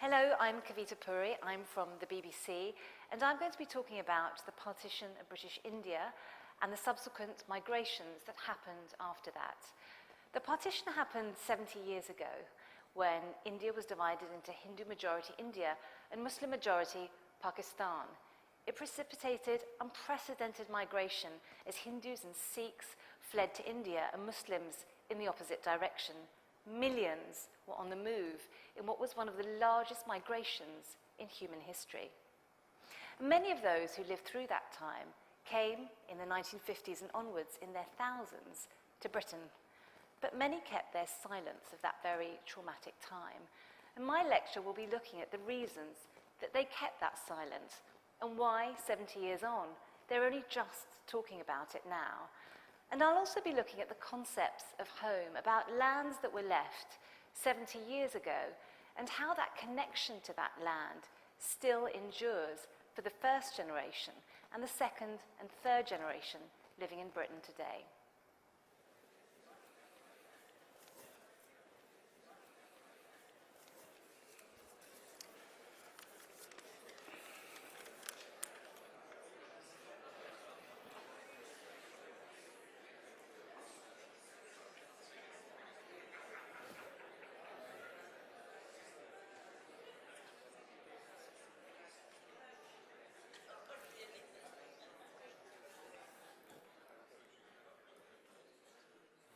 Hello, I'm Kavita Puri. I'm from the BBC, and I'm going to be talking about the partition of British India and the subsequent migrations that happened after that. The partition happened 70 years ago, when India was divided into Hindu-majority India and Muslim-majority Pakistan. It precipitated unprecedented migration as Hindus and Sikhs fled to India and Muslims in the opposite direction. Millions were on the move in what was one of the largest migrations in human history. Many of those who lived through that time came in the 1950s and onwards in their thousands to Britain, but many kept their silence of that very traumatic time. And my lecture will be looking at the reasons that they kept that silent and why, 70 years on, they're only just talking about it now. And I'll also be looking at the concepts of home, about lands that were left 70 years ago, and how that connection to that land still endures for the first generation and the second and third generation living in Britain today.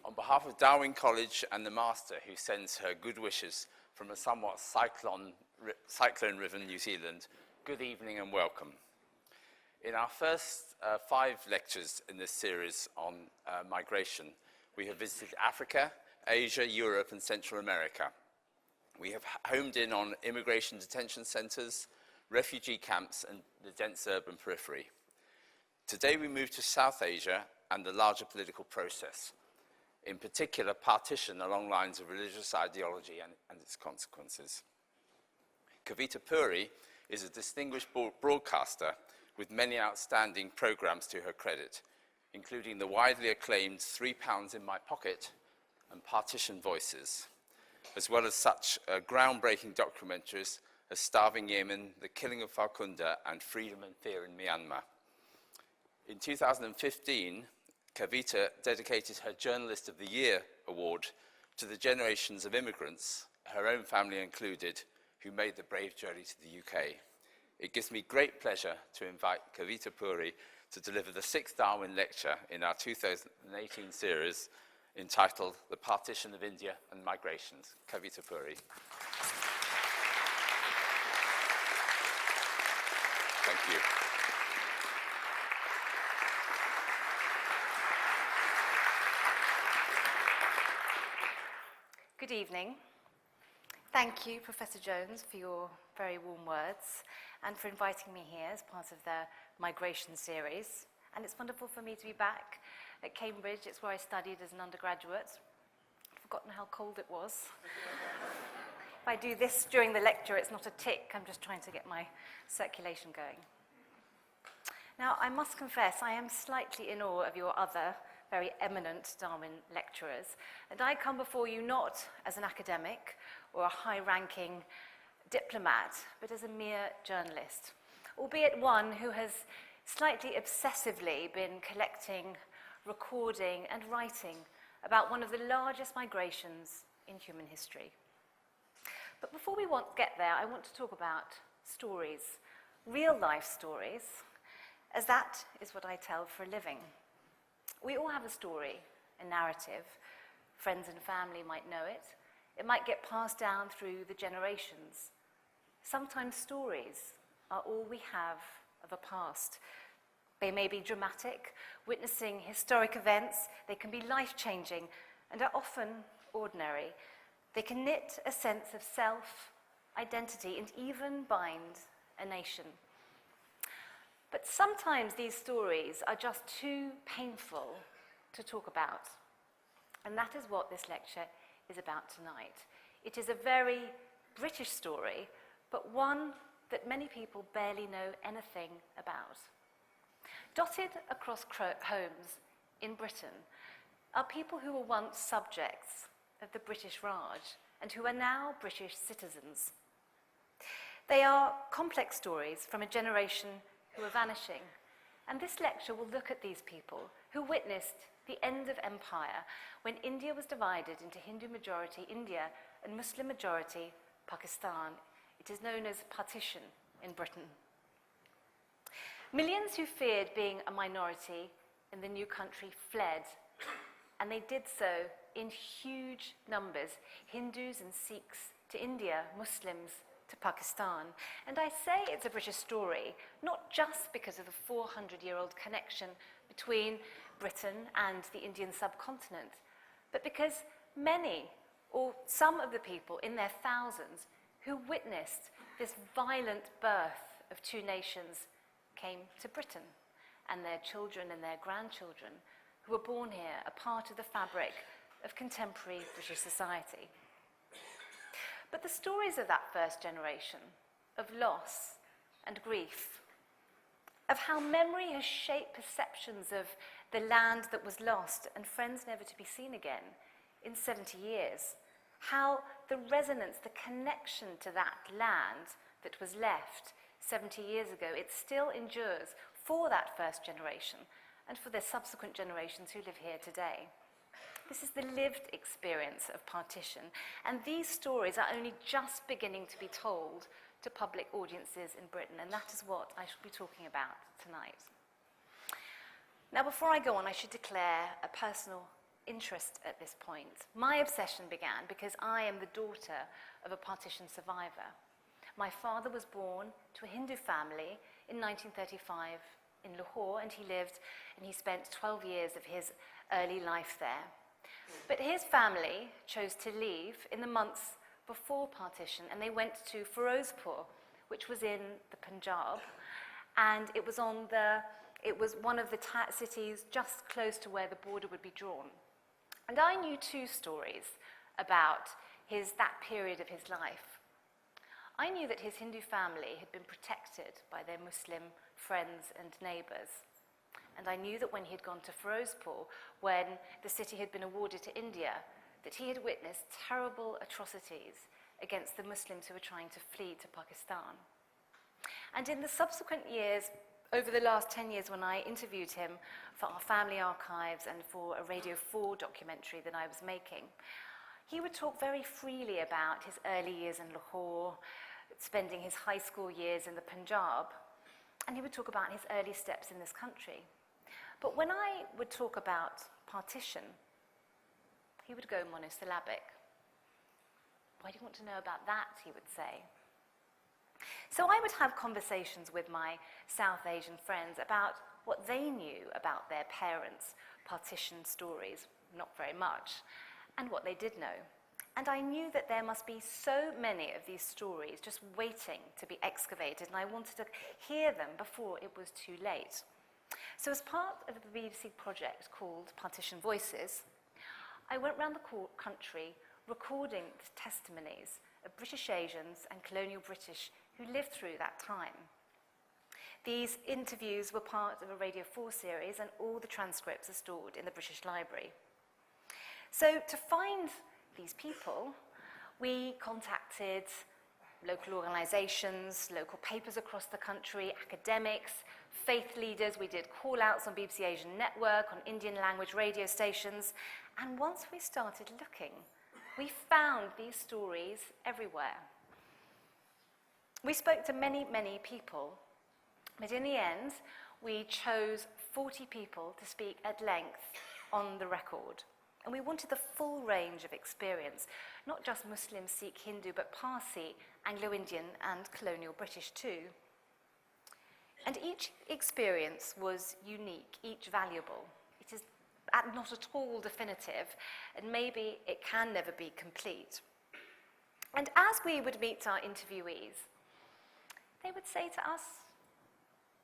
On behalf of Darwin College and the Master, who sends her good wishes from a somewhat cyclone-riven New Zealand, good evening and welcome. In our first 5 lectures in this series on migration, we have visited Africa, Asia, Europe, and Central America. We have homed in on immigration detention centres, refugee camps, and the dense urban periphery. Today we move to South Asia and the larger political process, in particular partition along lines of religious ideology and its consequences. Kavita Puri is a distinguished broadcaster with many outstanding programmes to her credit, including the widely acclaimed £3 in My Pocket and Partition Voices, as well as such groundbreaking documentaries as Starving Yemen, The Killing of Farkhunda, and Freedom and Fear in Myanmar. In 2015, Kavita dedicated her Journalist of the Year award to the generations of immigrants, her own family included, who made the brave journey to the UK. It gives me great pleasure to invite Kavita Puri to deliver the 6th Darwin Lecture in our 2018 series entitled The Partition of India and Migrations. Kavita Puri. Thank you. Good evening. Thank you, Professor Jones, for your very warm words and for inviting me here as part of the migration series. And it's wonderful for me to be back at Cambridge. It's where I studied as an undergraduate. I've forgotten how cold it was. If I do this during the lecture, it's not a tick. I'm just trying to get my circulation going. Now, I must confess, I am slightly in awe of your other very eminent Darwin lecturers, and I come before you not as an academic or a high-ranking diplomat, but as a mere journalist, albeit one who has slightly obsessively been collecting, recording, and writing about one of the largest migrations in human history. But before we get there, I want to talk about stories, real-life stories, as that is what I tell for a living. We all have a story, a narrative. Friends and family might know it. It might get passed down through the generations. Sometimes stories are all we have of a past. They may be dramatic, witnessing historic events. They can be life-changing and are often ordinary. They can knit a sense of self, identity, and even bind a nation. But sometimes these stories are just too painful to talk about. And that is what this lecture is about tonight. It is a very British story, but one that many people barely know anything about. Dotted across homes in Britain are people who were once subjects of the British Raj and who are now British citizens. They are complex stories from a generation who are vanishing. And this lecture will look at these people who witnessed the end of empire when India was divided into Hindu-majority India and Muslim-majority Pakistan. It is known as partition in Britain. Millions who feared being a minority in the new country fled, and they did so in huge numbers, Hindus and Sikhs to India, Muslims to Pakistan. And I say it's a British story, not just because of the 400-year-old connection between Britain and the Indian subcontinent, but because many, or some of the people in their thousands who witnessed this violent birth of two nations came to Britain, and their children and their grandchildren who were born here are part of the fabric of contemporary British society. But the stories of that first generation, of loss and grief, of how memory has shaped perceptions of the land that was lost and friends never to be seen again in 70 years, how the resonance, the connection to that land that was left 70 years ago, it still endures for that first generation and for the subsequent generations who live here today. This is the lived experience of partition, and these stories are only just beginning to be told to public audiences in Britain, and that is what I shall be talking about tonight. Now, before I go on, I should declare a personal interest at this point. My obsession began because I am the daughter of a partition survivor. My father was born to a Hindu family in 1935 in Lahore, and he spent 12 years of his early life there. But his family chose to leave in the months before partition, and they went to Firozpur, which was in the Punjab, and it was one of the cities just close to where the border would be drawn. And I knew two stories about that period of his life. I knew that his Hindu family had been protected by their Muslim friends and neighbours. And I knew that when he had gone to Firozpur, when the city had been awarded to India, that he had witnessed terrible atrocities against the Muslims who were trying to flee to Pakistan. And in the subsequent years, over the last 10 years when I interviewed him for our family archives and for a Radio 4 documentary that I was making, he would talk very freely about his early years in Lahore, spending his high school years in the Punjab, and he would talk about his early steps in this country. But when I would talk about partition, he would go monosyllabic. Why do you want to know about that, he would say. So I would have conversations with my South Asian friends about what they knew about their parents' partition stories, not very much, and what they did know. And I knew that there must be so many of these stories just waiting to be excavated, and I wanted to hear them before it was too late. So as part of the BBC project called Partition Voices, I went around the country recording the testimonies of British Asians and colonial British who lived through that time. These interviews were part of a Radio 4 series, and all the transcripts are stored in the British Library. So to find these people, we contacted local organisations, local papers across the country, academics, faith leaders. We did call-outs on BBC Asian Network, on Indian language radio stations, and once we started looking, we found these stories everywhere. We spoke to many, many people, but in the end, we chose 40 people to speak at length on the record. And we wanted the full range of experience, not just Muslim, Sikh, Hindu, but Parsi, Anglo-Indian, and colonial British too. And each experience was unique, each valuable. It is not at all definitive, and maybe it can never be complete. And as we would meet our interviewees, they would say to us,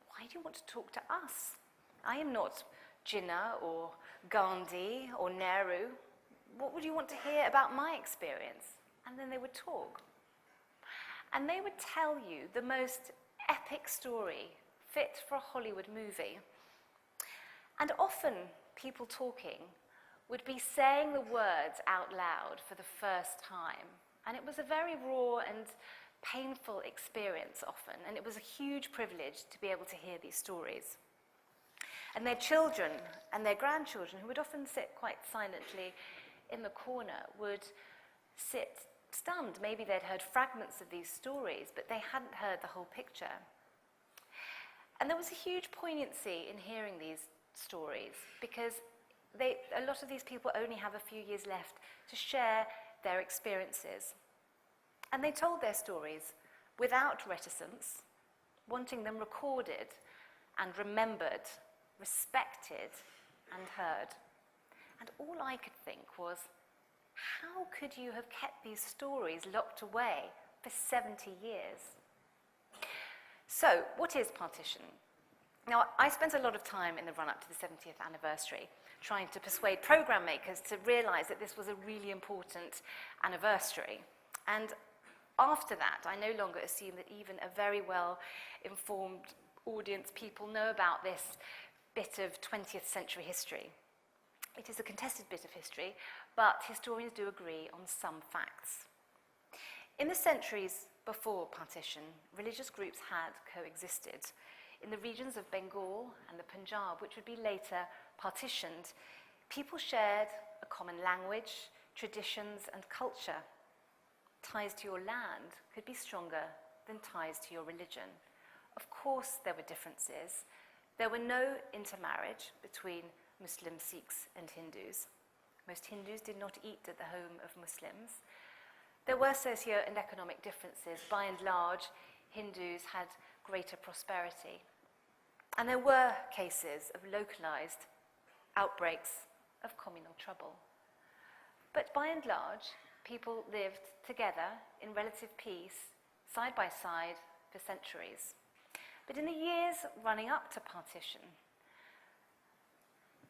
"Why do you want to talk to us? I am not Jinnah or Gandhi or Nehru. What would you want to hear about my experience?" And then they would talk. And they would tell you the most epic story fit for a Hollywood movie. And often people talking would be saying the words out loud for the first time. And it was a very raw and painful experience often, and it was a huge privilege to be able to hear these stories. And their children and their grandchildren, who would often sit quite silently in the corner, would sit stunned. Maybe they'd heard fragments of these stories, but they hadn't heard the whole picture. And there was a huge poignancy in hearing these stories, because a lot of these people only have a few years left to share their experiences. And they told their stories without reticence, wanting them recorded and remembered, respected and heard. And all I could think was, how could you have kept these stories locked away for 70 years? So, what is partition? Now, I spent a lot of time in the run-up to the 70th anniversary trying to persuade program makers to realize that this was a really important anniversary. And after that, I no longer assume that even a very well-informed audience, people know about this bit of 20th century history. It is a contested bit of history, but historians do agree on some facts. In the centuries before partition, religious groups had coexisted. In the regions of Bengal and the Punjab, which would be later partitioned, people shared a common language, traditions, and culture. Ties to your land could be stronger than ties to your religion. Of course, there were differences. There were no intermarriage between Muslims, Sikhs, and Hindus. Most Hindus did not eat at the home of Muslims. There were socio and economic differences. By and large, Hindus had greater prosperity. And there were cases of localized outbreaks of communal trouble. But by and large, people lived together in relative peace, side by side, for centuries. But in the years running up to partition,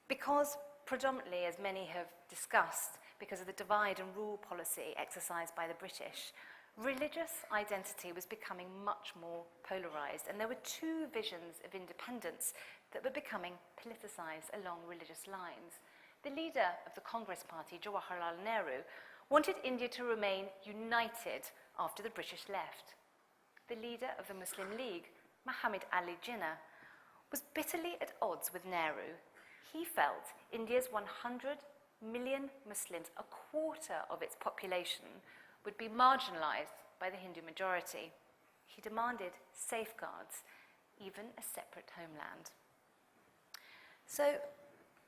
because predominantly, as many have discussed, because of the divide and rule policy exercised by the British, religious identity was becoming much more polarized, and there were two visions of independence that were becoming politicized along religious lines. The leader of the Congress Party, Jawaharlal Nehru, wanted India to remain united after the British left. The leader of the Muslim League, Muhammad Ali Jinnah, was bitterly at odds with Nehru. He felt India's 100 million Muslims, a quarter of its population, would be marginalized by the Hindu majority. He demanded safeguards, even a separate homeland. So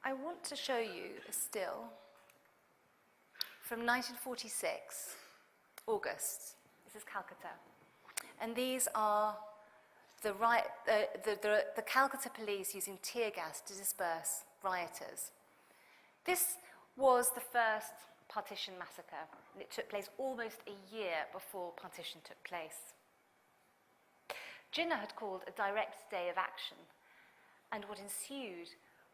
I want to show you a still from 1946, August. This is Calcutta. And these are the Calcutta police using tear gas to disperse rioters. This was the first partition massacre, and it took place almost a year before partition took place. Jinnah had called a direct day of action, and what ensued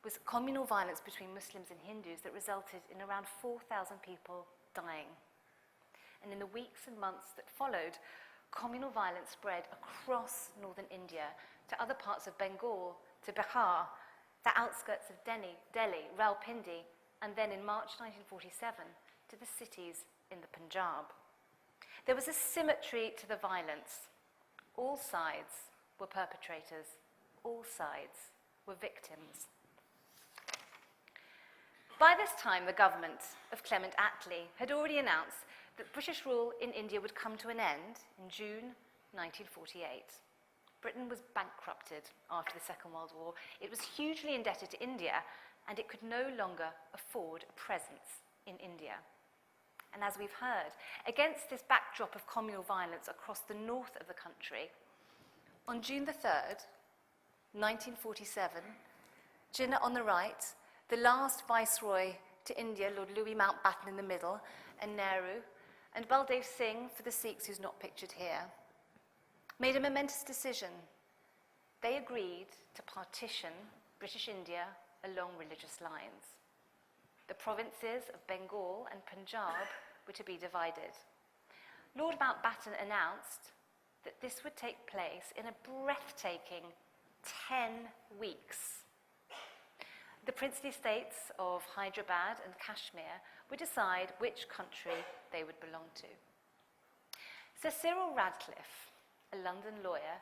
was communal violence between Muslims and Hindus that resulted in around 4,000 people dying. And in the weeks and months that followed, communal violence spread across northern India to other parts of Bengal, to Bihar, the outskirts of Delhi, Rawalpindi, and then in March 1947 to the cities in the Punjab. There was a symmetry to the violence. All sides were perpetrators. All sides were victims. By this time, the government of Clement Attlee had already announced that British rule in India would come to an end in June 1948. Britain was bankrupted after the Second World War. It was hugely indebted to India, and it could no longer afford a presence in India. And as we've heard, against this backdrop of communal violence across the north of the country, on June the 3rd, 1947, Jinnah on the right, the last viceroy to India, Lord Louis Mountbatten in the middle, and Nehru, and Baldev Singh for the Sikhs, who's not pictured here, made a momentous decision. They agreed to partition British India along religious lines. The provinces of Bengal and Punjab were to be divided. Lord Mountbatten announced that this would take place in a breathtaking 10 weeks. The princely states of Hyderabad and Kashmir would decide which country they would belong to. Sir Cyril Radcliffe, a London lawyer,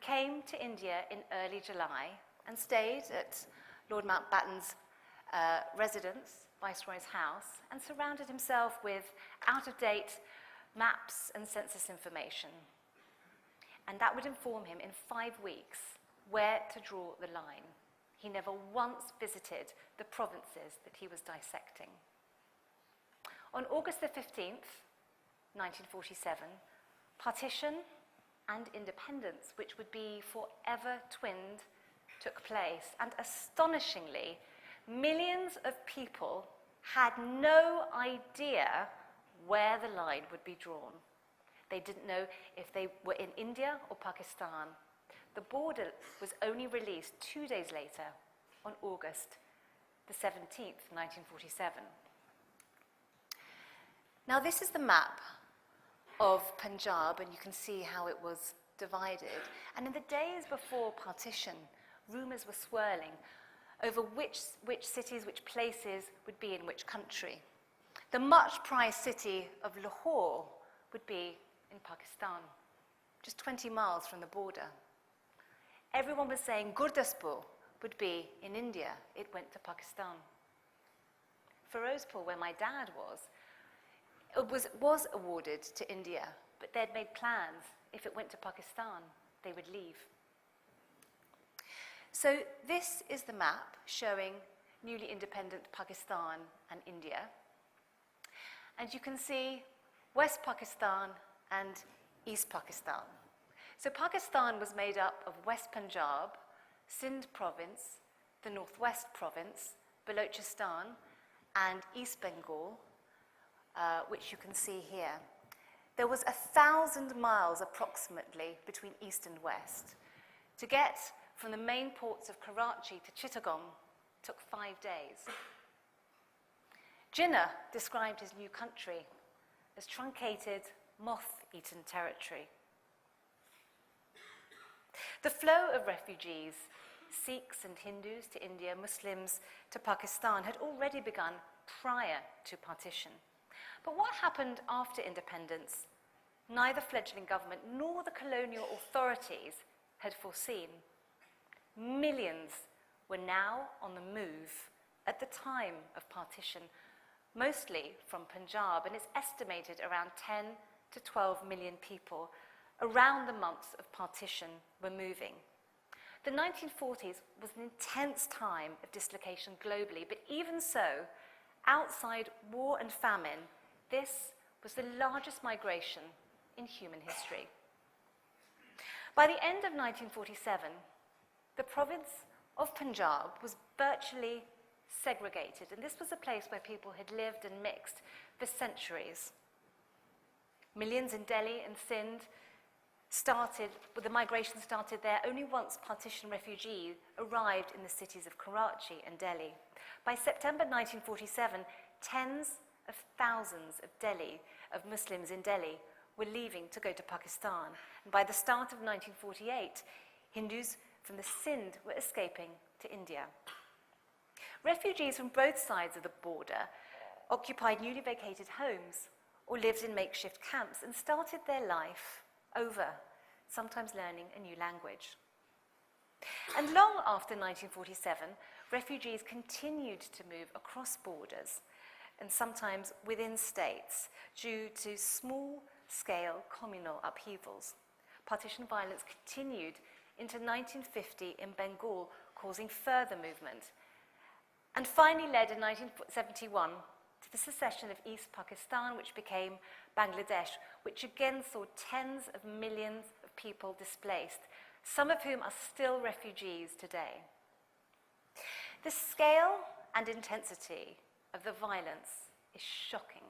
came to India in early July and stayed at Lord Mountbatten's residence, Viceroy's house, and surrounded himself with out-of-date maps and census information. And that would inform him in 5 weeks where to draw the line. He never once visited the provinces that he was dissecting. On August the 15th, 1947, partition and independence, which would be forever twinned, took place. And astonishingly, millions of people had no idea where the line would be drawn. They didn't know if they were in India or Pakistan. The border was only released 2 days later, on August the 17th, 1947. Now, this is the map of Punjab, and you can see how it was divided. And in the days before partition, rumours were swirling over which cities, which places would be in which country. The much-prized city of Lahore would be in Pakistan, just 20 miles from the border. Everyone was saying Gurdaspur would be in India. It went to Pakistan. Firozpur, where my dad was awarded to India, but they'd made plans. If it went to Pakistan, they would leave. So this is the map showing newly independent Pakistan and India. And you can see West Pakistan and East Pakistan. So Pakistan was made up of West Punjab, Sindh province, the Northwest province, Balochistan, and East Bengal, which you can see here. There was 1,000 miles approximately between East and West. To get from the main ports of Karachi to Chittagong took 5 days. Jinnah described his new country as truncated, moth-eaten territory. The flow of refugees, Sikhs and Hindus to India, Muslims to Pakistan, had already begun prior to partition. But what happened after independence, neither fledgling government nor the colonial authorities had foreseen. Millions were now on the move at the time of partition, mostly from Punjab, and it's estimated around 10 to 12 million people around the months of partition were moving. The 1940s was an intense time of dislocation globally, but even so, outside war and famine, this was the largest migration in human history. By the end of 1947, the province of Punjab was virtually segregated, and this was a place where people had lived and mixed for centuries. Millions in Delhi and Sindh the migration started there only once partition refugees arrived in the cities of Karachi and Delhi. By September 1947, tens of thousands of Muslims in Delhi were leaving to go to Pakistan. And by the start of 1948, Hindus from the Sindh were escaping to India. Refugees from both sides of the border occupied newly vacated homes or lived in makeshift camps and started their life over, sometimes learning a new language. And long after 1947, refugees continued to move across borders and sometimes within states due to small-scale communal upheavals. Partition violence continued into 1950 in Bengal, causing further movement, and finally led in 1971 to the secession of East Pakistan, which became Bangladesh, which again saw tens of millions of people displaced, some of whom are still refugees today. The scale and intensity of the violence is shocking.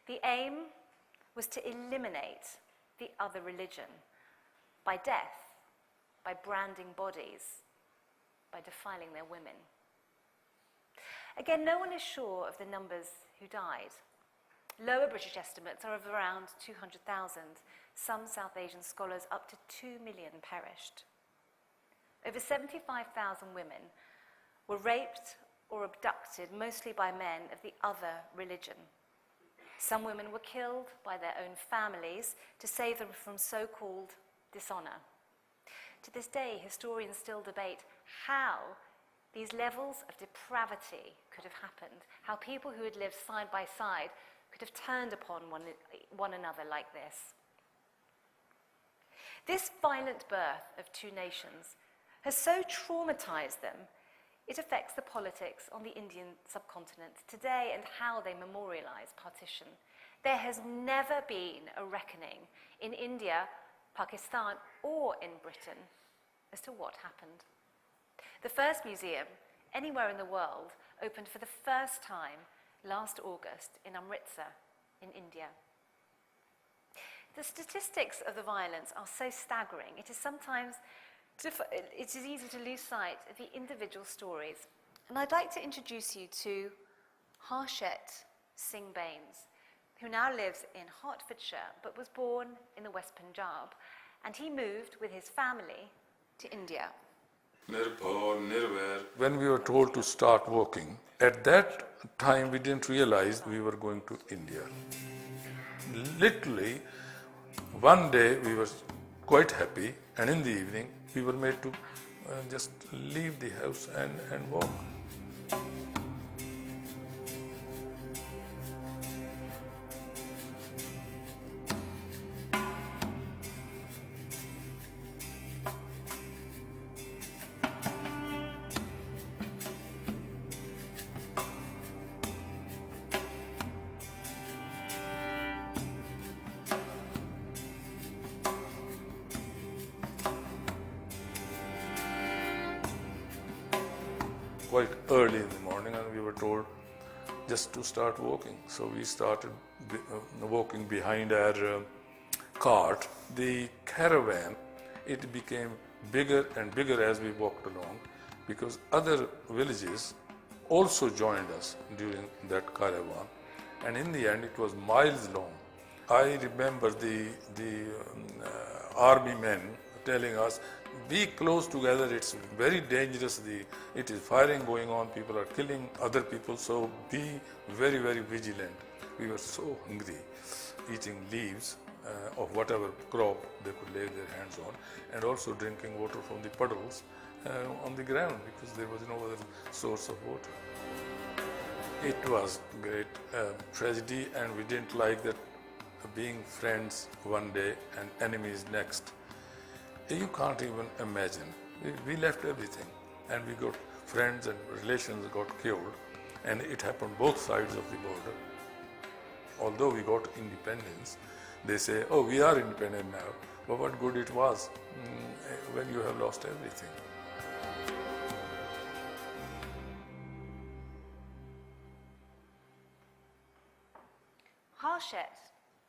The aim was to eliminate the other religion by death, by branding bodies, by defiling their women. Again, no one is sure of the numbers who died. Lower British estimates are of around 200,000. Some South Asian scholars up to 2 million perished. Over 75,000 women were raped or abducted, mostly by men of the other religion. Some women were killed by their own families to save them from so-called dishonor. To this day, historians still debate how these levels of depravity could have happened, how people who had lived side by side could have turned upon one another like this. This violent birth of two nations has so traumatized them, it affects the politics on the Indian subcontinent today and how they memorialize partition. There has never been a reckoning in India, Pakistan, or in Britain as to what happened. The first museum anywhere in the world opened for the first time last August in Amritsar in India. The statistics of the violence are so staggering, it is easy to lose sight of the individual stories. And I'd like to introduce you to Harshet Singh Bains, who now lives in Hertfordshire, but was born in the West Punjab, and he moved with his family to India. When we were told to start walking, at that time we didn't realize we were going to India. Literally, one day we were quite happy, and in the evening we were made to just leave the house and walk. Quite early in the morning, and we were told just to start walking. So we started walking behind our cart. The caravan, it became bigger and bigger as we walked along, because other villages also joined us during that caravan. And in the end, it was miles long. I remember the army men telling us, be close together, it's very dangerous, it is firing going on, people are killing other people, so be very, very vigilant. We were so hungry, eating leaves of whatever crop they could lay their hands on, and also drinking water from the puddles on the ground, because there was no other source of water. It was great tragedy, and we didn't like that being friends one day and enemies next. You can't even imagine. We left everything, and we got friends and relations got killed, and it happened both sides of the border. Although we got independence, they say, oh, we are independent now, but what good it was when you have lost everything. Harshet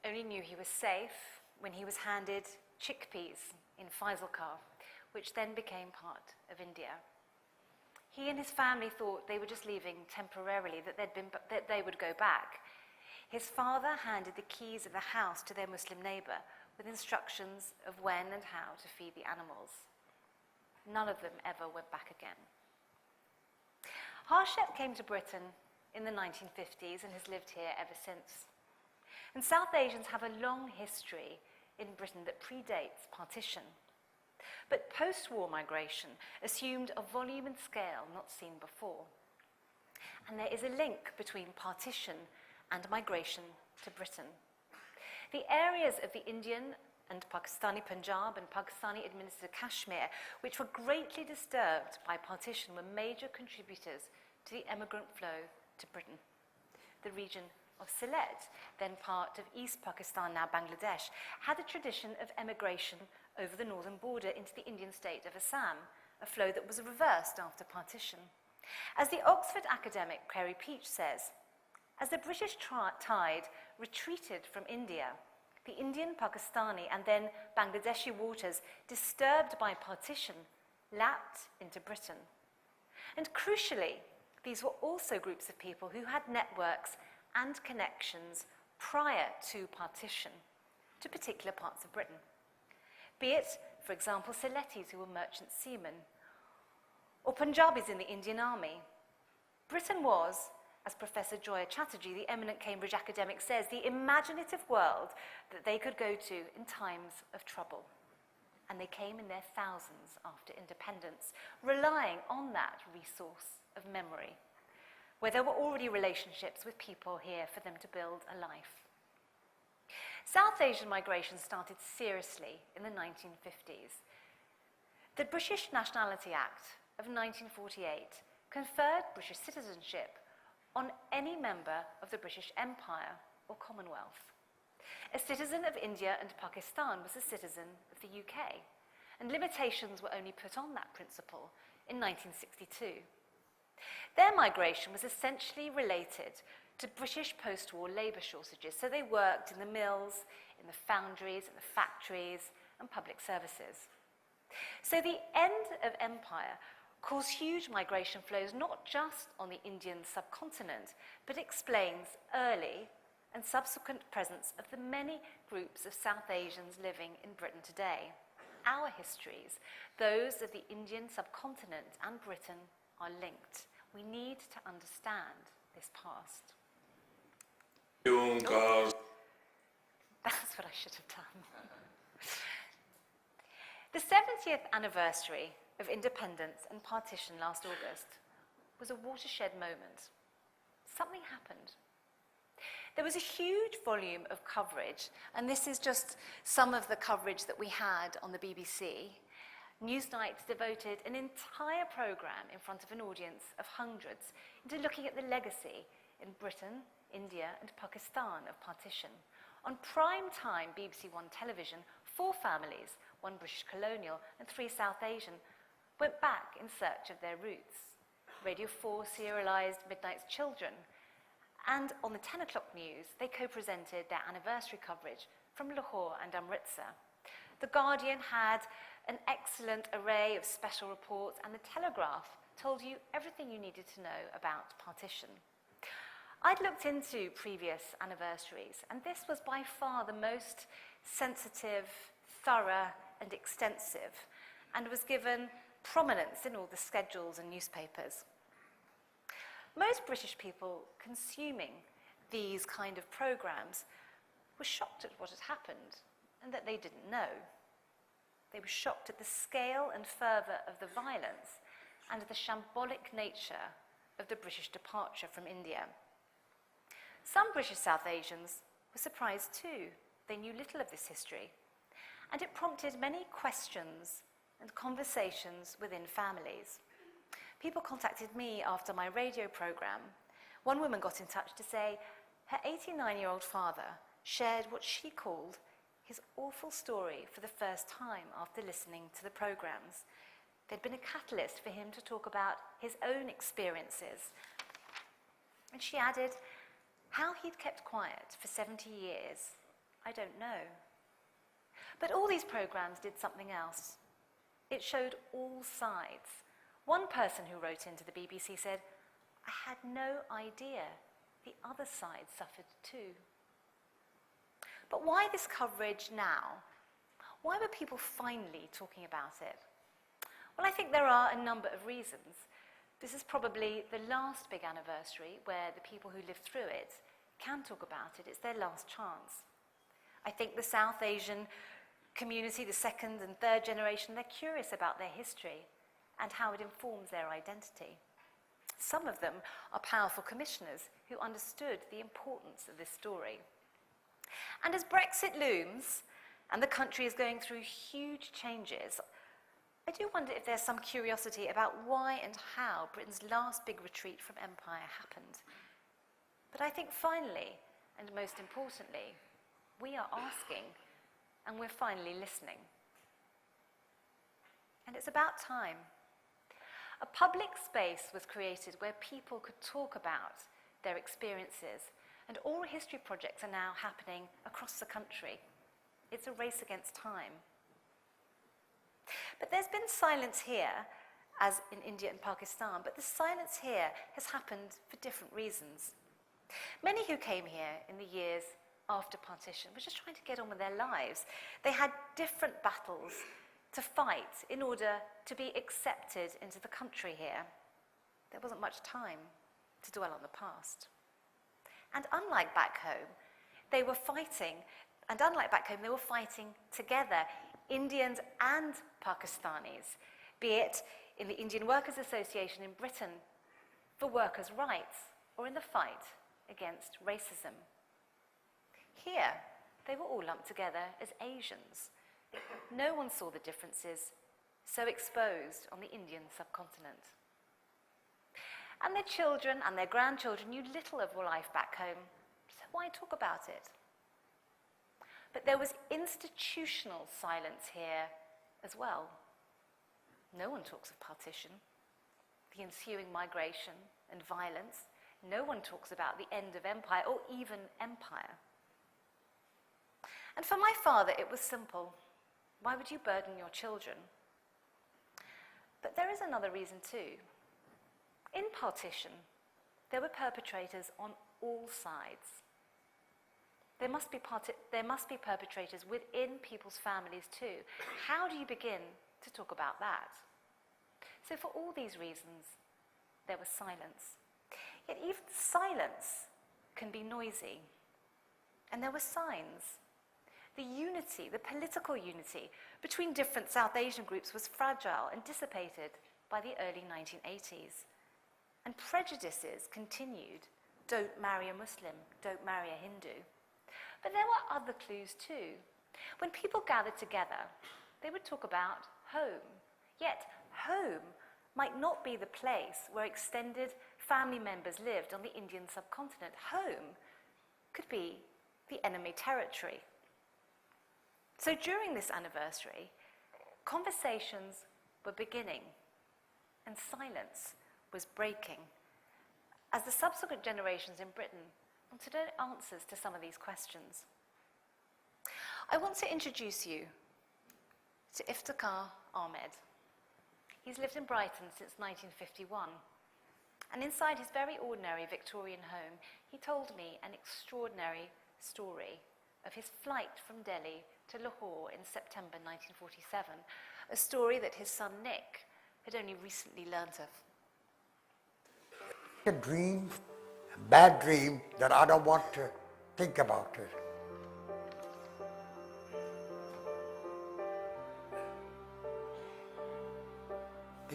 only knew he was safe when he was handed chickpeas in Faisalkar, which then became part of India. He and his family thought they were just leaving temporarily, that they would go back. His father handed the keys of the house to their Muslim neighbor with instructions of when and how to feed the animals. None of them ever went back again. Harshet came to Britain in the 1950s and has lived here ever since. And South Asians have a long history in Britain that predates partition. But post-war migration assumed a volume and scale not seen before. And there is a link between partition and migration to Britain. The areas of the Indian and Pakistani Punjab and Pakistani-administered Kashmir, which were greatly disturbed by partition, were major contributors to the emigrant flow to Britain. The region of Sylhet, then part of East Pakistan, now Bangladesh, had a tradition of emigration over the northern border into the Indian state of Assam, a flow that was reversed after partition. As the Oxford academic Kerry Peach says, as the British tide retreated from India, the Indian, Pakistani, and then Bangladeshi waters, disturbed by partition, lapped into Britain. And crucially, these were also groups of people who had networks and connections prior to partition to particular parts of Britain. Be it, for example, Sylhetis who were merchant seamen, or Punjabis in the Indian Army. Britain was, As Professor Joya Chatterjee, the eminent Cambridge academic, says, the imaginative world that they could go to in times of trouble. And they came in their thousands after independence, relying on that resource of memory, where there were already relationships with people here for them to build a life. South Asian migration started seriously in the 1950s. The British Nationality Act of 1948 conferred British citizenship on any member of the British Empire or Commonwealth. A citizen of India and Pakistan was a citizen of the UK, and limitations were only put on that principle in 1962. Their migration was essentially related to British post-war labour shortages, so they worked in the mills, in the foundries, in the factories, and public services. So the end of empire caused huge migration flows not just on the Indian subcontinent, but explains early and subsequent presence of the many groups of South Asians living in Britain today. Our histories, those of the Indian subcontinent and Britain, are linked. We need to understand this past. That's what I should have done. The 70th anniversary of independence and partition last August was a watershed moment. Something happened. There was a huge volume of coverage, and this is just some of the coverage that we had on the BBC. Newsnight devoted an entire programme in front of an audience of hundreds into looking at the legacy in Britain, India and Pakistan of partition. On prime-time BBC One television, 4 families, 1 British colonial and 3 South Asian, went back in search of their roots. Radio 4 serialised Midnight's Children, and on the 10 o'clock news, they co-presented their anniversary coverage from Lahore and Amritsar. The Guardian had an excellent array of special reports, and the Telegraph told you everything you needed to know about partition. I'd looked into previous anniversaries, and this was by far the most sensitive, thorough, and extensive, and was given prominence in all the schedules and newspapers. Most British people consuming these kind of programmes were shocked at what had happened and that they didn't know. They were shocked at the scale and fervour of the violence and the shambolic nature of the British departure from India. Some British South Asians were surprised too. They knew little of this history, and it prompted many questions and conversations within families. People contacted me after my radio programme. One woman got in touch to say her 89-year-old father shared what she called his awful story for the first time after listening to the programmes. There'd been a catalyst for him to talk about his own experiences. And she added, how he'd kept quiet for 70 years, I don't know. But all these programmes did something else. It showed all sides. One person who wrote into the BBC said, I had no idea the other side suffered too. But why this coverage now? Why were people finally talking about it? Well, I think there are a number of reasons. This is probably the last big anniversary where the people who lived through it can talk about it. It's their last chance. I think the South Asian community, the second and third generation, they're curious about their history and how it informs their identity. Some of them are powerful commissioners who understood the importance of this story. And as Brexit looms and the country is going through huge changes, I do wonder if there's some curiosity about why and how Britain's last big retreat from empire happened. But I think finally, and most importantly, we are asking and we're finally listening. And it's about time. A public space was created where people could talk about their experiences, and oral history projects are now happening across the country. It's a race against time. But there's been silence here, as in India and Pakistan, but the silence here has happened for different reasons. Many who came here in the years after partition were just trying to get on with their lives. They had different battles to fight in order to be accepted into the country here. There wasn't much time. to dwell on the past. And unlike back home, they were fighting together, Indians and Pakistanis, be it in the Indian Workers' Association in Britain for workers' rights or in the fight against racism. Here, they were all lumped together as Asians. No one saw the differences so exposed on the Indian subcontinent. And their children and their grandchildren knew little of life back home, so why talk about it? But there was institutional silence here as well. No one talks of partition, the ensuing migration and violence. No one talks about the end of empire or even empire. And for my father, it was simple. Why would you burden your children? But there is another reason too. In partition, there were perpetrators on all sides. There must be perpetrators within people's families too. How do you begin to talk about that? So for all these reasons, there was silence. Yet even silence can be noisy. And there were signs. The unity, the political unity between different South Asian groups was fragile and dissipated by the early 1980s. And prejudices continued. Don't marry a Muslim, don't marry a Hindu. But there were other clues too. When people gathered together, they would talk about home. Yet home might not be the place where extended family members lived on the Indian subcontinent. Home could be the enemy territory. So during this anniversary, conversations were beginning and silence was breaking as the subsequent generations in Britain wanted answers to some of these questions. I want to introduce you to Iftikhar Ahmed. He's lived in Brighton since 1951, and inside his very ordinary Victorian home, he told me an extraordinary story of his flight from Delhi to Lahore in September 1947, a story that his son Nick had only recently learnt of. A dream, a bad dream that I don't want to think about it.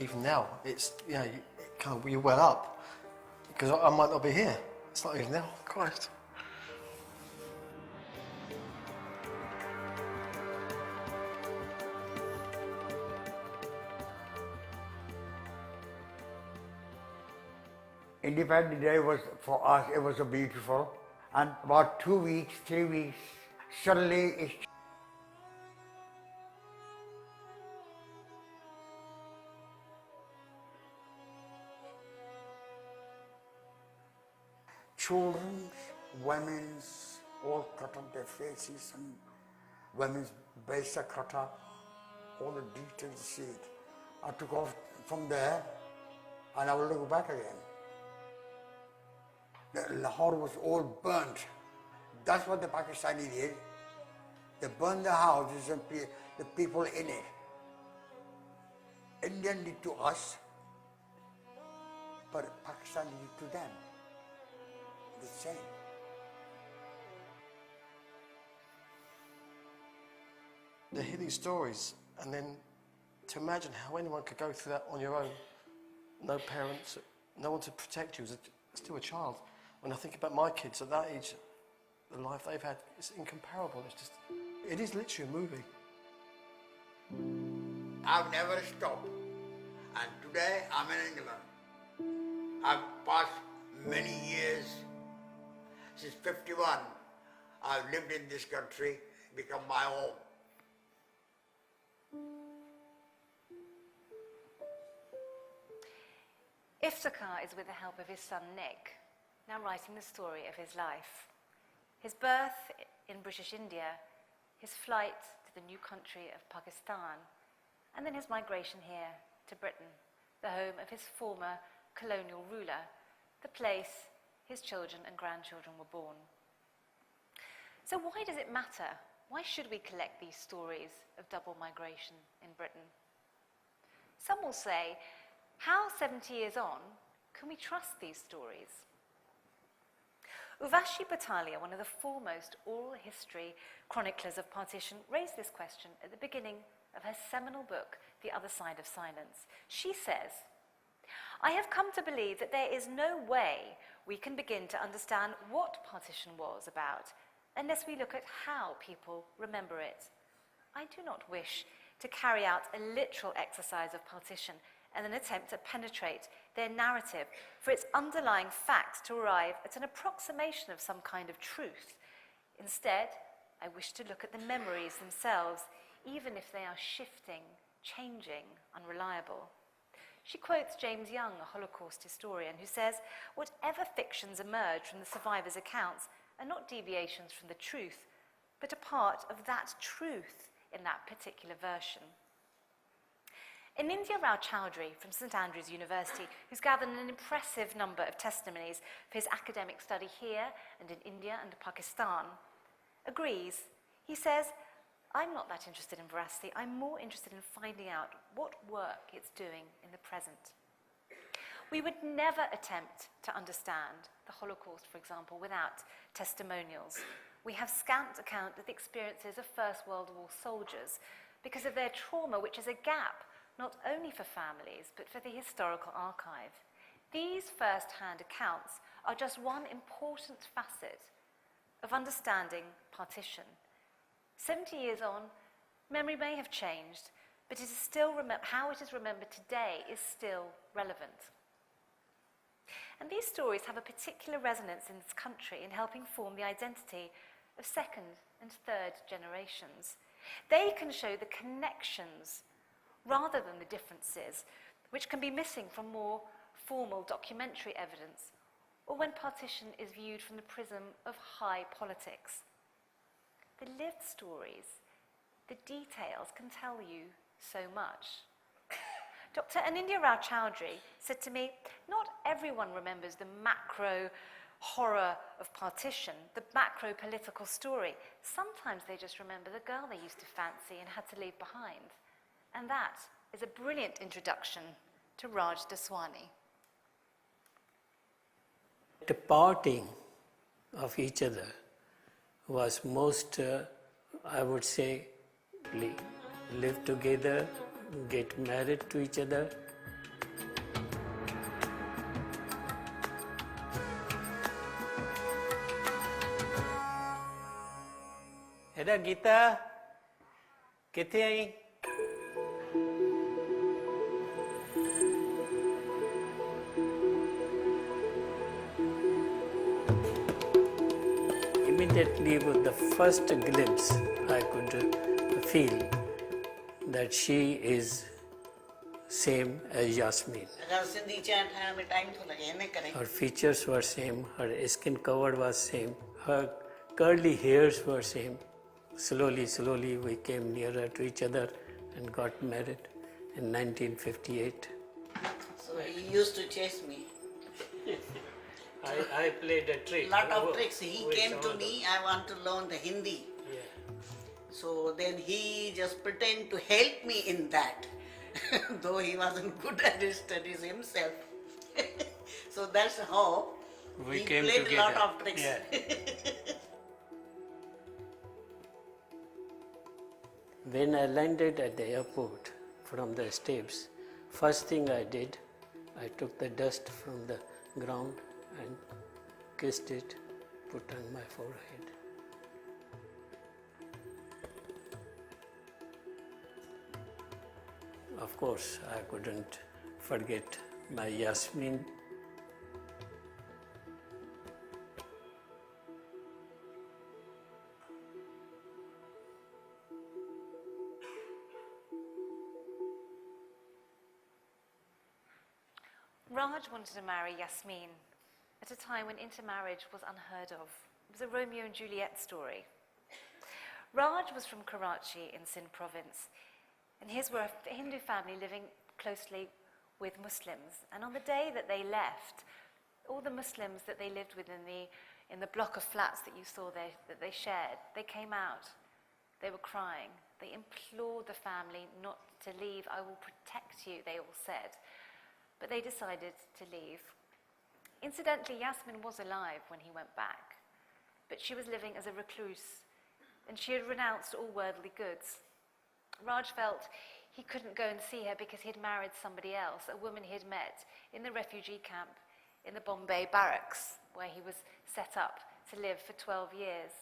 Even now, it's, you're well up, because I might not be here. It's not even now, Christ. Independence Day was, for us, it was so beautiful. And about 2 weeks, 3 weeks, suddenly it's children's, women's, all cut up their faces, and women's base are cut up, all the details see it. I took off from there and I will look back again. Lahore was all burnt. That's what the Pakistani did. They burned the houses and the people in it. Indian did to us, but Pakistani did to them. The same. To hear these stories, and then to imagine how anyone could go through that on your own. No parents, no one to protect you as still a child. When I think about my kids at that age, the life they've had, it's incomparable. It is literally a movie. I've never stopped. And today I'm in England. I've passed many years. Since 51, I've lived in this country, become my home. Iftikhar is with the help of his son Nick, now writing the story of his life. His birth in British India, his flight to the new country of Pakistan, and then his migration here to Britain, the home of his former colonial ruler, the place his children and grandchildren were born. So why does it matter? Why should we collect these stories of double migration in Britain? Some will say, how 70 years on Can we trust these stories? Urvashi Bhattalia, one of the foremost oral history chroniclers of partition, raised this question at the beginning of her seminal book, The Other Side of Silence. She says, "I have come to believe that there is no way we can begin to understand what partition was about unless we look at how people remember it. I do not wish to carry out a literal exercise of partition and an attempt to penetrate their narrative for its underlying facts to arrive at an approximation of some kind of truth. Instead, I wish to look at the memories themselves, even if they are shifting, changing, unreliable." She quotes James Young, a Holocaust historian, who says, "Whatever fictions emerge from the survivors' accounts are not deviations from the truth, but a part of that truth in that particular version." Anindya Rao Chowdhury from St Andrews University, who's gathered an impressive number of testimonies for his academic study here and in India and Pakistan, agrees. He says, "I'm not that interested in veracity. I'm more interested in finding out what work it's doing in the present." We would never attempt to understand the Holocaust, for example, without testimonials. We have scant account of the experiences of First World War soldiers because of their trauma, which is a gap not only for families, but for the historical archive. These first-hand accounts are just one important facet of understanding partition. 70 years on, memory may have changed, but it is still how it is remembered today is still relevant. And these stories have a particular resonance in this country in helping form the identity of second and third generations. They can show the connections rather than the differences, which can be missing from more formal documentary evidence, or when partition is viewed from the prism of high politics. The lived stories, the details can tell you so much. Dr. Anindya Rao Chowdhury said to me, "Not everyone remembers the macro horror of partition, the macro political story. Sometimes they just remember the girl they used to fancy and had to leave behind." And that is a brilliant introduction to Raj Daswani. The parting of each other was most, I would say, live together, get married to each other. Era Gita, किथे आई? Immediately with the first glimpse, I could feel that she is same as Yasmin. Her features were same, her skin color was same, her curly hairs were same. Slowly we came nearer to each other and got married in 1958. So he used to chase me. I played a trick. Lot of tricks. He came to me, I want to learn the Hindi. Yeah. So then he just pretended to help me in that, though he wasn't good at his studies himself. So that's how We he came played together. a lot of tricks. Yeah. When I landed at the airport from the steps, first thing I did, I took the dust from the ground and kissed it, put on my forehead. Of course, I couldn't forget my Yasmin. Raj wanted to marry Yasmin at a time when intermarriage was unheard of. It was a Romeo and Juliet story. Raj was from Karachi in Sindh province, and his were a Hindu family living closely with Muslims. And on the day that they left, all the Muslims that they lived with in the block of flats that you saw there, that they shared, they came out. They were crying. They implored the family not to leave. "I will protect you," they all said. But they decided to leave. Incidentally, Yasmin was alive when he went back, but she was living as a recluse, and she had renounced all worldly goods. Raj felt he couldn't go and see her because he'd married somebody else, a woman he had met in the refugee camp in the Bombay barracks, where he was set up to live for 12 years.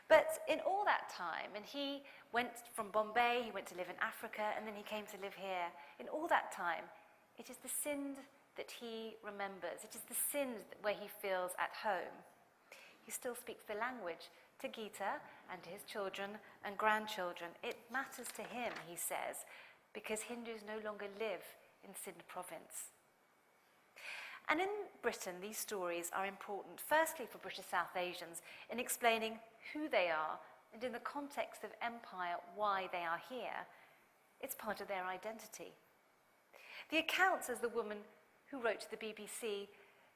But in all that time, and he went from Bombay, he went to live in Africa, and then he came to live here. In all that time, it is the Sindh that he remembers. It is the Sindh where he feels at home. He still speaks the language to Gita and to his children and grandchildren. It matters to him, he says, because Hindus no longer live in Sindh province. And in Britain, these stories are important, firstly for British South Asians, in explaining who they are, and in the context of empire, why they are here. It's part of their identity. The accounts, as the woman who wrote to the BBC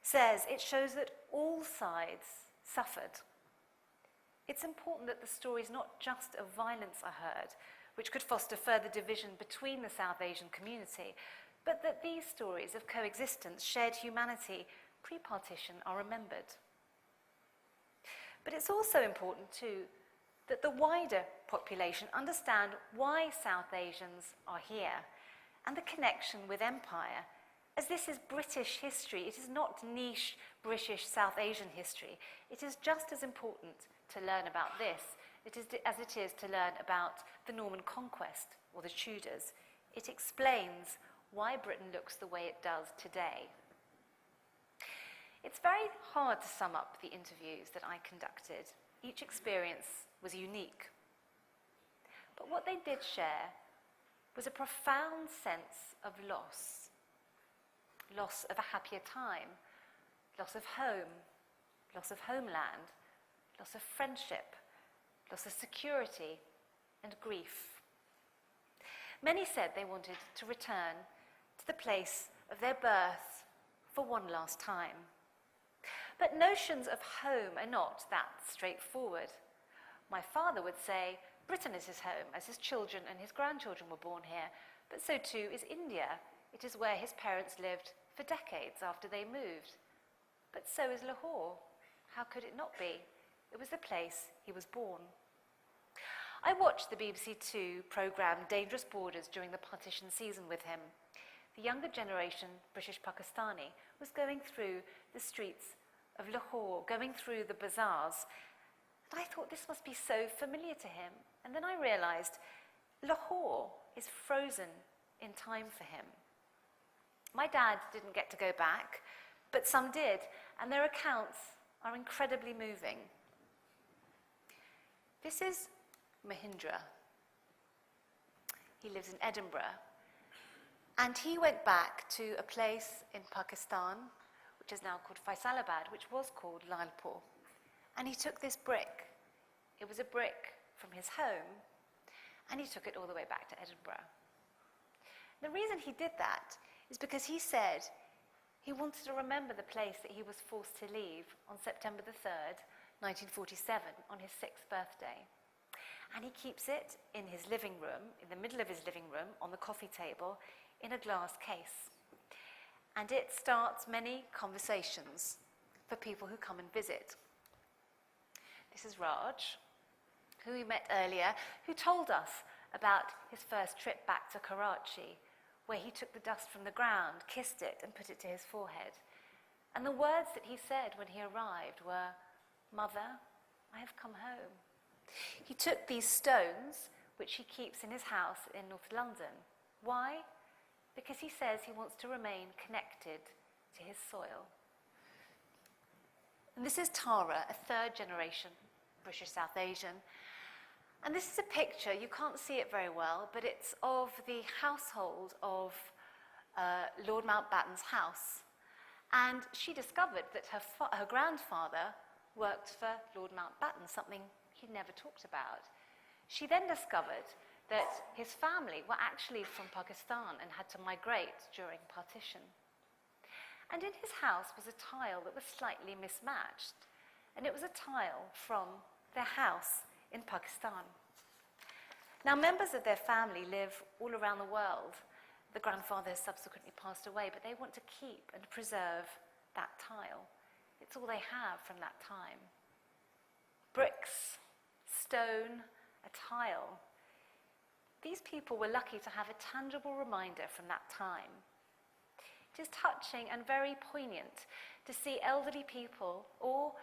says, it shows that all sides suffered. It's important that the stories not just of violence are heard, which could foster further division between the South Asian community, but that these stories of coexistence, shared humanity, pre-partition are remembered. But it's also important too that the wider population understand why South Asians are here and the connection with empire, as this is British history. It is not niche British South Asian history. It is just as important to learn about this as it is to learn about the Norman Conquest or the Tudors. It explains why Britain looks the way it does today. It's very hard to sum up the interviews that I conducted. Each experience was unique. But what they did share was a profound sense of loss. Loss of a happier time, loss of home, loss of homeland, loss of friendship, loss of security, and grief. Many said they wanted to return to the place of their birth for one last time. But notions of home are not that straightforward. My father would say Britain is his home, as his children and his grandchildren were born here, but so too is India. It is where his parents lived for decades after they moved. But so is Lahore. How could it not be? It was the place he was born. I watched the BBC Two programme Dangerous Borders during the partition season with him. The younger generation, British Pakistani, was going through the streets of Lahore, going through the bazaars. And I thought this must be so familiar to him. And then I realised Lahore is frozen in time for him. My dad didn't get to go back, but some did, and their accounts are incredibly moving. This is Mahindra. He lives in Edinburgh. And he went back to a place in Pakistan, which is now called Faisalabad, which was called Lalpur. And he took this brick. It was a brick from his home, and he took it all the way back to Edinburgh. The reason he did that is because he said he wanted to remember the place that he was forced to leave on September the 3rd, 1947, on his 6th birthday. And he keeps it in his living room, in the middle of his living room, on the coffee table, in a glass case. And it starts many conversations for people who come and visit. This is Raj, who we met earlier, who told us about his first trip back to Karachi, where he took the dust from the ground, kissed it, and put it to his forehead. And the words that he said when he arrived were, "Mother, I have come home." He took these stones, which he keeps in his house in North London. Why? Because he says he wants to remain connected to his soil. And this is Tara, a third generation British South Asian. And this is a picture, you can't see it very well, but it's of the household of Lord Mountbatten's house. And she discovered that her grandfather worked for Lord Mountbatten, something he never talked about. She then discovered that his family were actually from Pakistan and had to migrate during partition. And in his house was a tile that was slightly mismatched, and it was a tile from their house in Pakistan. Now, members of their family live all around the world. The grandfather has subsequently passed away, but they want to keep and preserve that tile. It's all they have from that time. Bricks, stone, a tile. These people were lucky to have a tangible reminder from that time. It is touching and very poignant to see elderly people or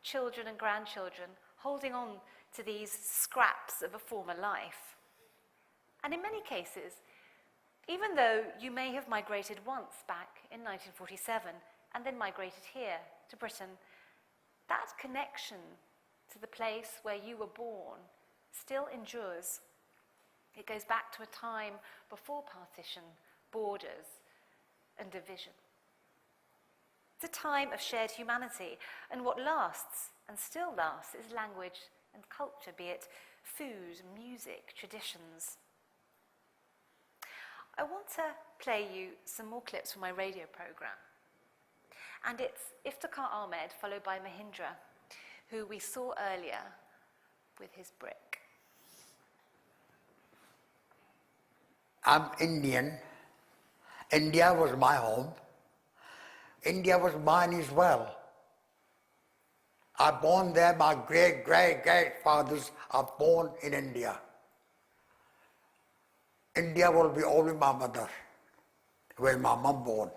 children and grandchildren holding on to these scraps of a former life. And in many cases, even though you may have migrated once back in 1947 and then migrated here to Britain, that connection to the place where you were born still endures. It goes back to a time before partition, borders, and division. It's a time of shared humanity, and what lasts and still lasts is language and culture, be it food, music, traditions. I want to play you some more clips from my radio programme. And it's Iftikhar Ahmed, followed by Mahindra, who we saw earlier with his brick. I'm Indian. India was my home. India was mine as well. I born there, my great-great-great-fathers are born in India. India will be always my mother, where my mom born.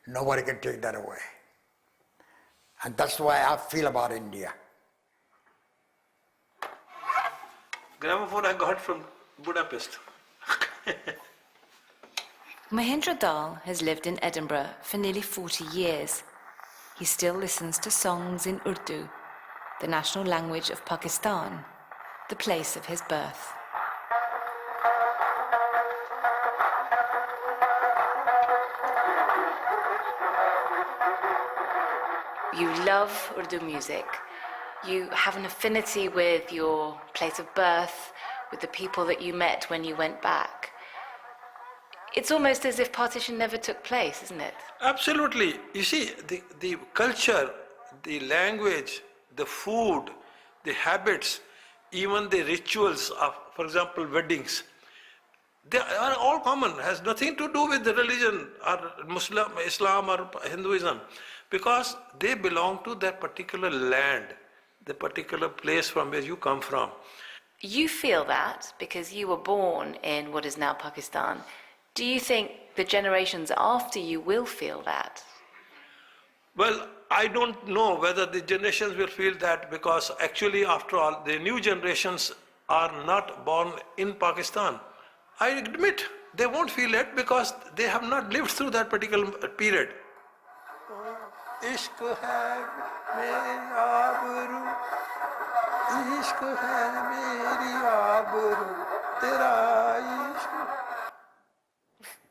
Nobody can take that away. And that's why I feel about India. Gramophone I got from Budapest. Mahindra Dal has lived in Edinburgh for nearly 40 years. He still listens to songs in Urdu, the national language of Pakistan, the place of his birth. You love Urdu music. You have an affinity with your place of birth, with the people that you met when you went back. It's almost as if partition never took place, isn't it? Absolutely. You see, the culture, the language, the food, the habits, even the rituals of, for example, weddings, they are all common, has nothing to do with the religion or Muslim, Islam or Hinduism, because they belong to that particular land, the particular place from where you come from. You feel that because you were born in what is now Pakistan. Do you think the generations after you will feel that? Well, I don't know whether the generations will feel that, because actually, after all, the new generations are not born in Pakistan. I admit they won't feel it because they have not lived through that particular period. Ishq hai meri aabru, ishq hai meri aabru, tera ishq.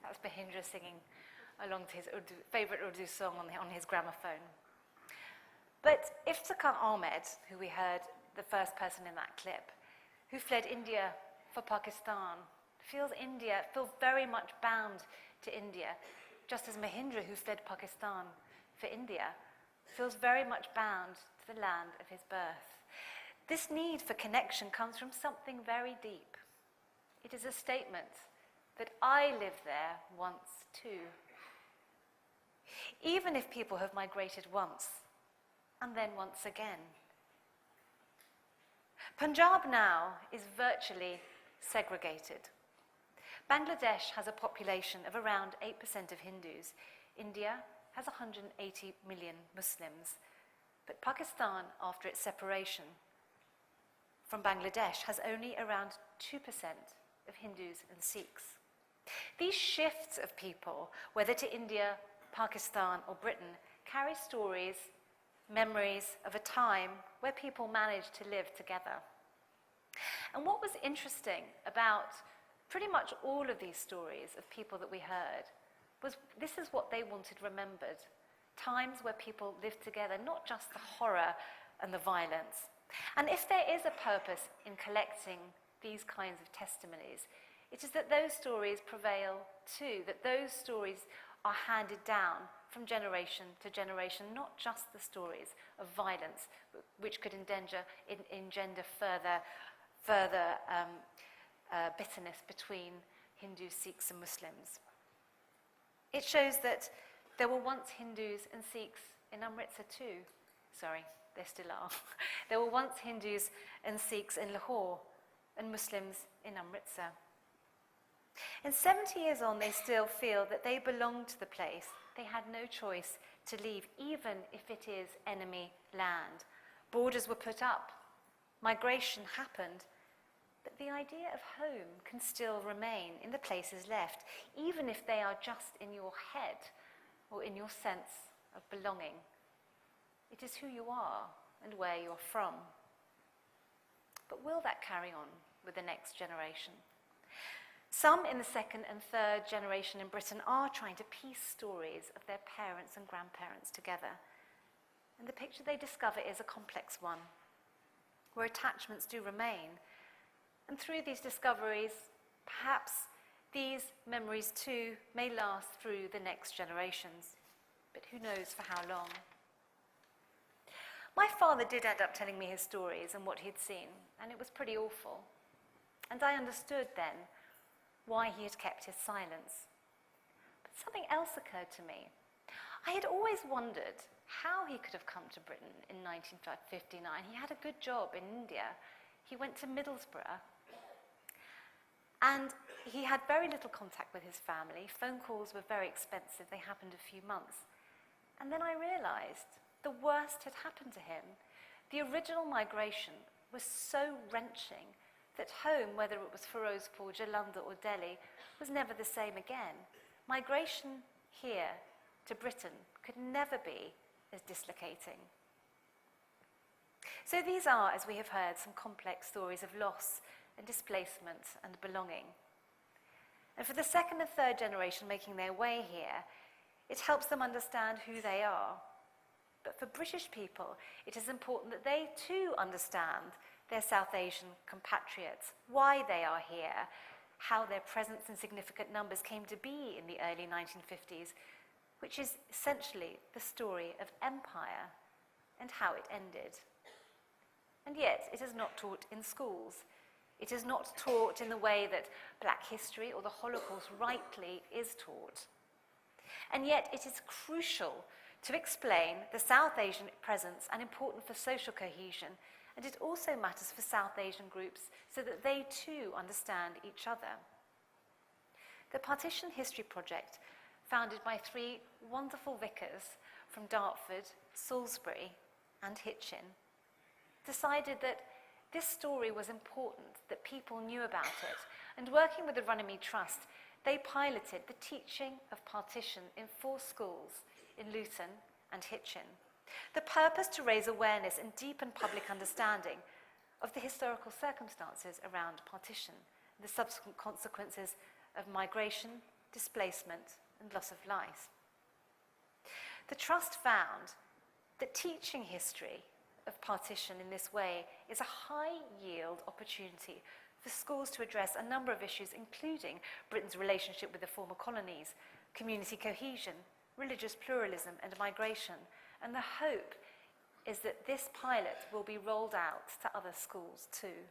That's Mahindra singing along to his favourite Urdu song on his gramophone. But Iftikhar Ahmed, who we heard, the first person in that clip, who fled India for Pakistan, feels very much bound to India, just as Mahindra, who fled Pakistan for India, feels very much bound to the land of his birth. This need for connection comes from something very deep. It is a statement that I lived there once too. Even if people have migrated once, and then once again. Punjab now is virtually segregated. Bangladesh has a population of around 8% of Hindus. India has 180 million Muslims. But Pakistan, after its separation from Bangladesh, has only around 2% of Hindus and Sikhs. These shifts of people, whether to India, Pakistan, or Britain, carry stories, memories of a time where people managed to live together. And what was interesting about pretty much all of these stories of people that we heard was this is what they wanted remembered. Times where people lived together, not just the horror and the violence. And if there is a purpose in collecting these kinds of testimonies, it is that those stories prevail too, that those stories are handed down from generation to generation, not just the stories of violence, which could engender further bitterness between Hindus, Sikhs and Muslims. It shows that there were once Hindus and Sikhs in Amritsar too. Sorry, there still are. There were once Hindus and Sikhs in Lahore and Muslims in Amritsar. And 70 years on, they still feel that they belong to the place. They had no choice to leave, even if it is enemy land. Borders were put up. Migration happened. But the idea of home can still remain in the places left, even if they are just in your head or in your sense of belonging. It is who you are and where you are from. But will that carry on with the next generation? Some in the second and third generation in Britain are trying to piece stories of their parents and grandparents together. And the picture they discover is a complex one, where attachments do remain. And through these discoveries, perhaps these memories too may last through the next generations. But who knows for how long? My father did end up telling me his stories and what he'd seen, and it was pretty awful. And I understood then why he had kept his silence. But something else occurred to me. I had always wondered how he could have come to Britain in 1959. He had a good job in India. He went to Middlesbrough. And he had very little contact with his family. Phone calls were very expensive. They happened a few months. And then I realized the worst had happened to him. The original migration was so wrenching that home, whether it was Firozpur, Jalandhar or Delhi, was never the same again. Migration here to Britain could never be as dislocating. So these are, as we have heard, some complex stories of loss and displacement and belonging. And for the second and third generation making their way here, it helps them understand who they are. But for British people, it is important that they too understand their South Asian compatriots, why they are here, how their presence in significant numbers came to be in the early 1950s, which is essentially the story of empire and how it ended. And yet, it is not taught in schools. It is not taught in the way that Black history or the Holocaust rightly is taught. And yet, it is crucial to explain the South Asian presence and important for social cohesion. And it also matters for South Asian groups so that they too understand each other. The Partition History Project, founded by three wonderful vicars from Dartford, Salisbury and Hitchin, decided that this story was important, that people knew about it. And working with the Runnymede Trust, they piloted the teaching of partition in 4 schools in Luton and Hitchin. The purpose to raise awareness and deepen public understanding of the historical circumstances around partition, the subsequent consequences of migration, displacement, and loss of life. The Trust found that teaching history of partition in this way is a high-yield opportunity for schools to address a number of issues, including Britain's relationship with the former colonies, community cohesion, religious pluralism, and migration. And the hope is that this pilot will be rolled out to other schools too.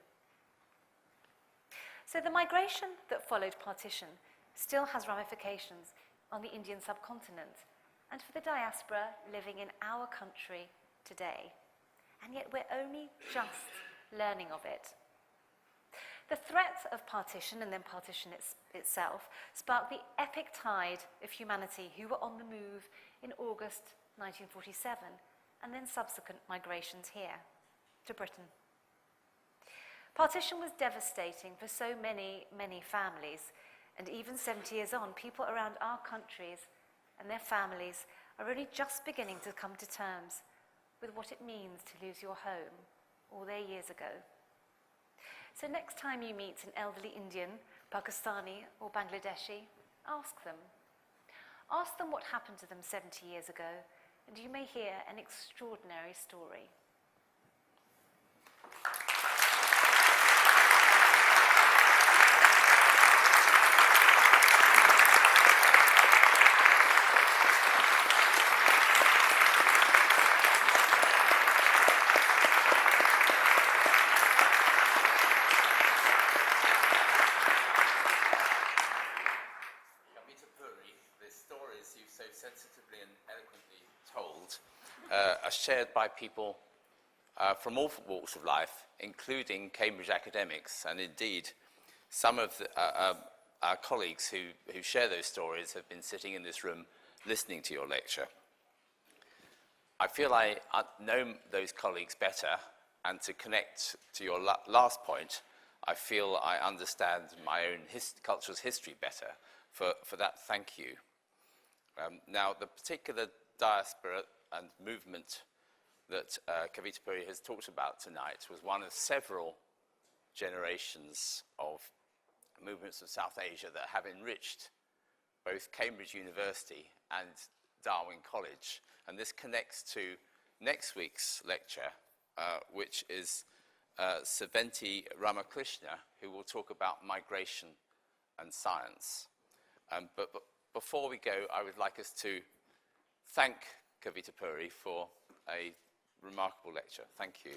So the migration that followed partition still has ramifications on the Indian subcontinent and for the diaspora living in our country today. And yet we're only just learning of it. The threat of partition, and then partition itself, sparked the epic tide of humanity who were on the move in August 1947, and then subsequent migrations here to Britain. Partition was devastating for so many, many families, and even 70 years on, people around our countries and their families are only just beginning to come to terms with what it means to lose your home all their years ago. So next time you meet an elderly Indian, Pakistani or Bangladeshi, ask them. Ask them what happened to them 70 years ago, and you may hear an extraordinary story. shared by people from all walks of life, including Cambridge academics, and indeed some of our colleagues who share those stories have been sitting in this room listening to your lecture. I feel I know those colleagues better, and to connect to your last point, I feel I understand my own culture's history better. For that, thank you. Now, the particular diaspora and movement that Kavita Puri has talked about tonight was one of several generations of movements of South Asia that have enriched both Cambridge University and Darwin College. And this connects to next week's lecture, which is Savanti Ramakrishna, who will talk about migration and science. But before we go, I would like us to thank Kavita Puri for a remarkable lecture. Thank you.